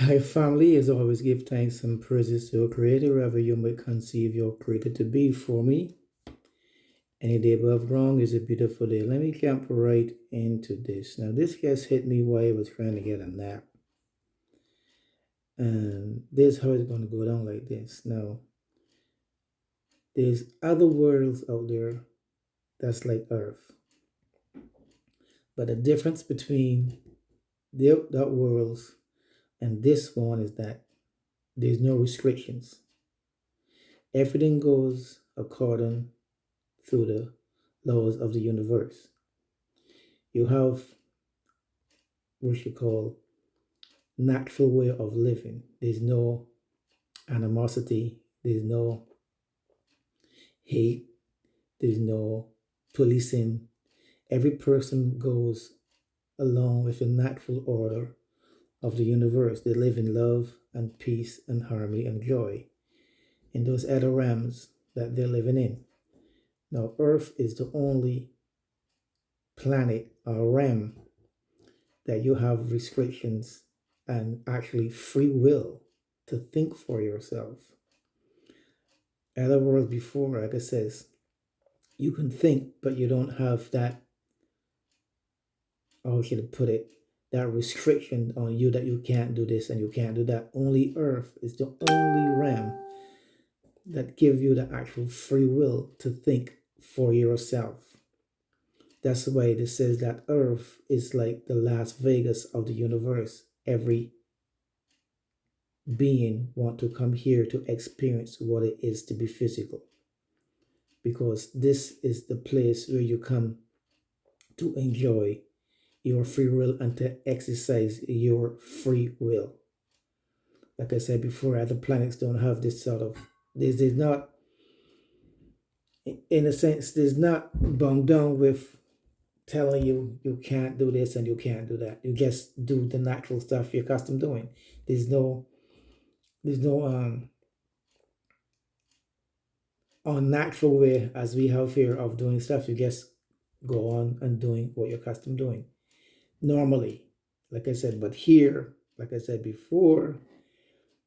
Our family is always give thanks and praises to your creator, wherever you may conceive your creator to be. For me, any day above wrong is a beautiful day. Let me jump right into this. Now, this just hit me while I was trying to get a nap. And this is how it's going to go down like this. Now, there's other worlds out there that's like Earth. But the difference between that worlds and this one is that there's no restrictions. Everything goes according through the laws of the universe. You have what you call natural way of living. There's no animosity, there's no hate, there's no policing. Every person goes along with the natural order of the universe. They live in love and peace and harmony and joy in those other realms that they're living in. Now, Earth is the only planet or realm that you have restrictions and actually free will to think for yourself. In other words, before, like I says, you can think, but you don't have that, how should I put it, that restriction on you that you can't do this and you can't do that. Only Earth is the only realm that give you the actual free will to think for yourself. That's why it says that Earth is like the Las Vegas of the universe. Every being want to come here to experience what it is to be physical, because this is the place where you come to enjoy your free will and to exercise your free will. Like I said before, other planets don't have this sort of, there's not, in a sense, there's not bound down with telling you you can't do this and you can't do that. You just do the natural stuff you're accustomed doing. There's no there's no unnatural way as we have here of doing stuff. You just go on and doing what you're accustomed doing normally, like I said. But here, like I said before,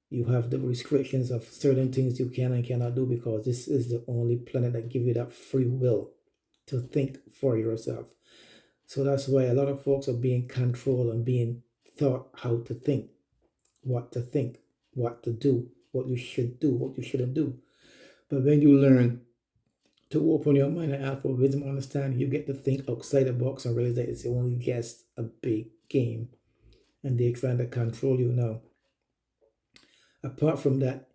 you have the restrictions of certain things you can and cannot do, because this is the only planet that give you that free will to think for yourself. So that's why a lot of folks are being controlled and being taught how to think, what to do, what you should do, what you shouldn't do. But when you learn to open your mind and ask for wisdom and understanding, you get to think outside the box and realize that it's only just a big game and they're trying to control you now. Apart from that,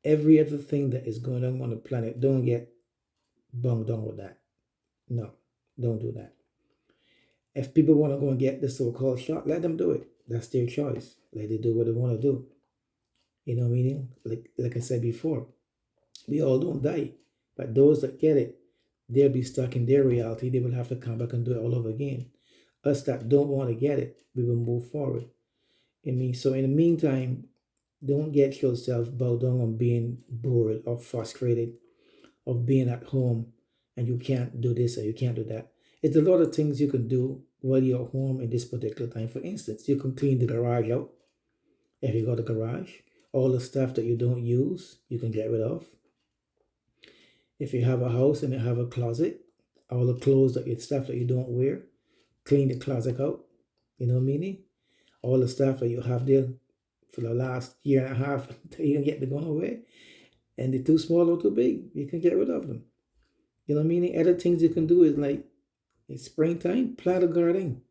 every other thing that is going on the planet, don't get bogged down with that. No, don't do that. If people want to go and get the so-called shot, let them do it. That's their choice. Let them do what they want to do. You know what I mean? Like I said before, we all don't die. But those that get it, they'll be stuck in their reality. They will have to come back and do it all over again. Us that don't want to get it, we will move forward. I mean, so in the meantime, don't get yourself bowed down on being bored or frustrated of being at home and you can't do this or you can't do that. It's a lot of things you can do while you're home in this particular time. For instance, you can clean the garage out if you got a garage. All the stuff that you don't use, you can get rid of. If you have a house and you have a closet, all the clothes that you stuff that you don't wear, clean the closet out. You know what I mean? All the stuff that you have there for the last year and a half until you can get the gun away. And they're too small or too big, you can get rid of them. You know what I mean? Other things you can do is like it's springtime, plant a garden.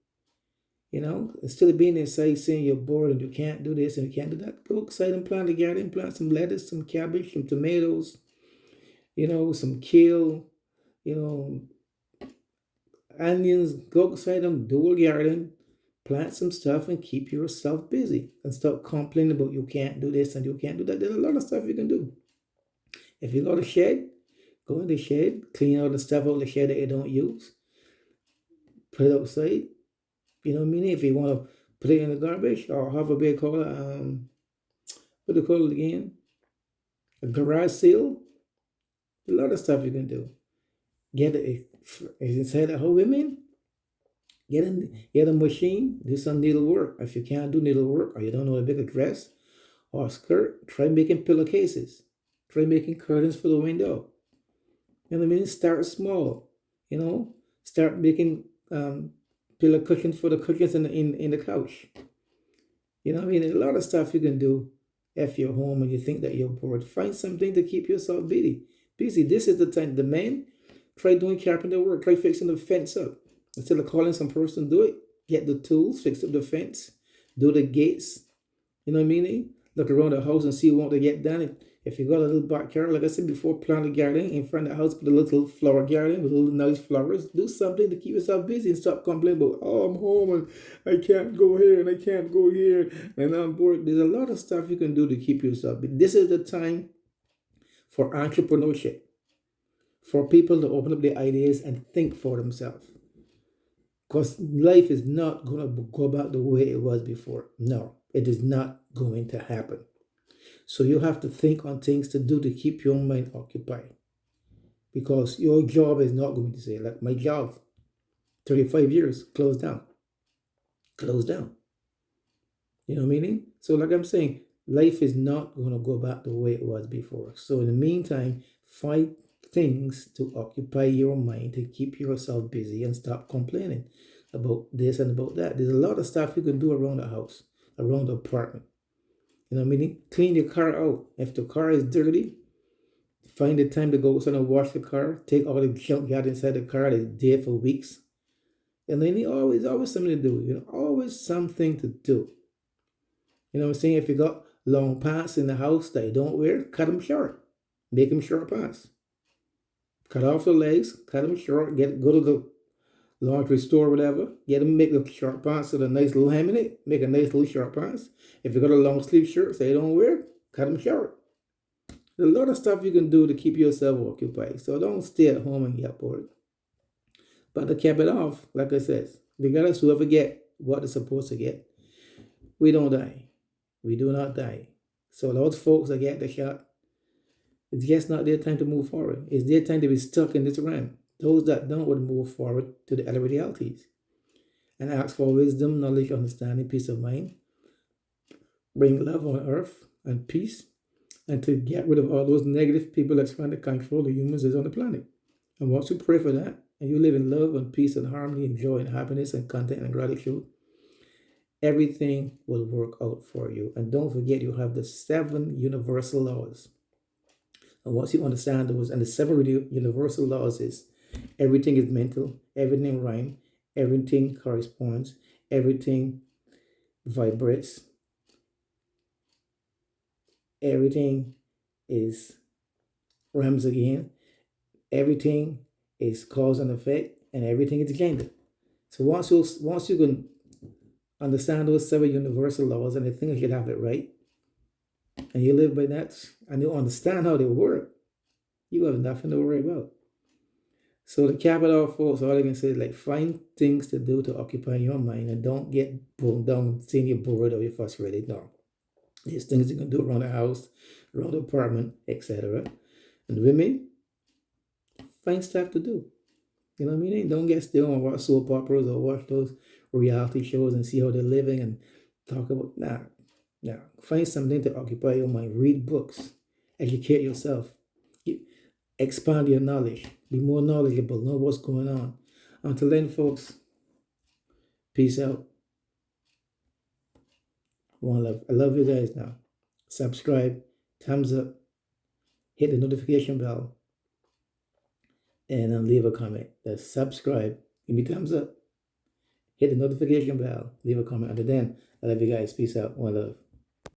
You know, instead of being inside saying you're bored and you can't do this and you can't do that, go outside and plant a garden, plant some lettuce, some cabbage, some tomatoes, some kale, you know, onions. Go outside and do a garden, plant some stuff and keep yourself busy and stop complaining about you can't do this and you can't do that. There's a lot of stuff you can do. If you got a shed, go in the shed, clean all the stuff out of the shed that you don't use, put it outside. You know what I mean? If you want to put it in the garbage or have a big call, what do you call it again? A garage sale. A lot of stuff you can do. Get it inside the whole women. Get a machine, do some needlework. If you can't do needlework or you don't know how to make a dress or a skirt, try making pillowcases. Try making curtains for the window. You know what I mean? Start small. You know, start making pillow cushions for the cushions in the couch. You know what I mean? There's a lot of stuff you can do if you're home and you think that you're bored. Find something to keep yourself busy. Busy. This is the time. The men, try doing carpenter work. Try fixing the fence up. Instead of calling some person to do it, get the tools, fix up the fence, do the gates. You know what I mean? Look around the house and see what to get done. If you got a little backyard, like I said before, plant a garden in front of the house, put a little flower garden with little nice flowers. Do something to keep yourself busy and stop complaining about, oh, I'm home and I can't go here and I can't go here and I'm bored. There's a lot of stuff you can do to keep yourself busy. This is the time for entrepreneurship, for people to open up their ideas and think for themselves. Because life is not going to go back the way it was before. No, it is not going to happen. So you have to think on things to do to keep your mind occupied. Because your job is not going to say, like my job, 35 years, closed down. Closed down. You know what I mean? So like I'm saying, life is not going to go back the way it was before. So in the meantime, find things to occupy your mind to keep yourself busy and stop complaining about this and about that. There's a lot of stuff you can do around the house, around the apartment. You know what I mean? Clean your car out. If the car is dirty, find the time to go outside and wash the car. Take all the junk you had inside the car that's there for weeks. And then always something to do. You know, always something to do. You know what I'm saying? If you got long pants in the house that you don't wear, cut them short. Make them short pants. Cut off the legs, cut them short. Go to the laundry store or whatever. Get them, make the short pants with a nice little hem in it. Make a nice little short pants. If you got a long sleeve shirt that you don't wear, cut them short. There's a lot of stuff you can do to keep yourself occupied. So don't stay at home and get bored. But to cap it off, like I said, regardless whoever get what they're supposed to get, we don't die. We do not die. So those folks that get the shot, it's just not their time to move forward. It's their time to be stuck in this realm. Those that don't would move forward to the other realities and ask for wisdom, knowledge, understanding, peace of mind. Bring love on earth and peace, and to get rid of all those negative people that's trying to control the humans that's on the planet. And once you pray for that, and you live in love and peace and harmony and joy and happiness and content and gratitude, everything will work out for you. And don't forget, you have the 7 universal laws. And once you understand those, and the 7 universal laws is everything is mental, everything rhymes, everything corresponds, everything vibrates, everything is rhymes again, everything is cause and effect, and everything is gender. So once you can understand those 7 universal laws, and I think I should have it right, and you live by that, and you understand how they work, you have nothing to worry about. So to cap it off, folks, all I can say is like find things to do to occupy your mind, and don't get pulled down seeing you're bored or you're frustrated. No. There's things you can do around the house, around the apartment, etc. And women, find stuff to do. You know what I mean? Don't get still and watch soap operas or watch those reality shows and see how they're living and talk about nah. Find something to occupy your mind. Read books. Educate yourself. Expand your knowledge. Be more knowledgeable. Know what's going on. Until then, folks, peace out. One love. I love you guys now. Subscribe, thumbs up, hit the notification bell, and leave a comment. That's subscribe, give me thumbs up, hit the notification bell, leave a comment. Until then, I love you guys. Peace out. One love.